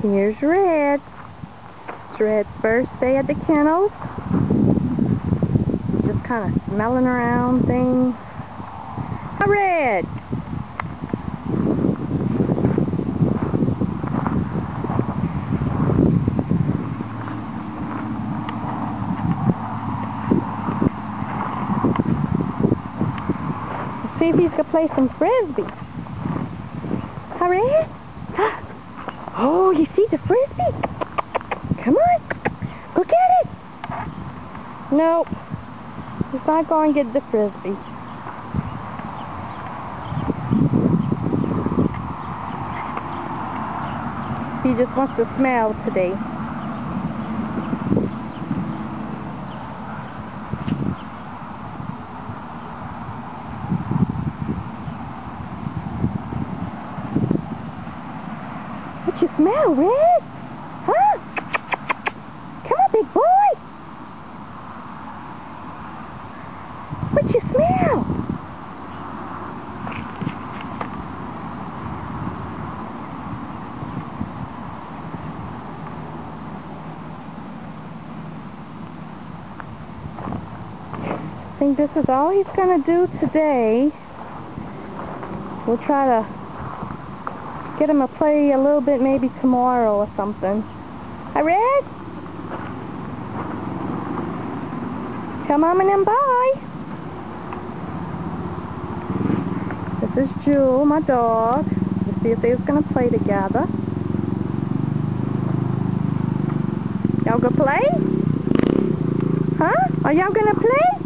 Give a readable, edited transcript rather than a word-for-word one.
Here's Red. It's Red's first day at the kennels. Just kind of smelling around things. Hi, Red! Let's see if he's going to play some Frisbee. Hi, Red! Oh, you see the Frisbee? Come on, go get it. Nope, he's not going to get the Frisbee. He just wants to smell today. What you smell, Red? Huh? Come on, big boy. What you smell? I think this is all he's going to do today. We'll try to get him to play a little bit maybe tomorrow or something. Hi, Red? Come on and bye. This is Jewel, my dog. Let's see if they're going to play together. Y'all gonna play? Huh? Are y'all gonna play?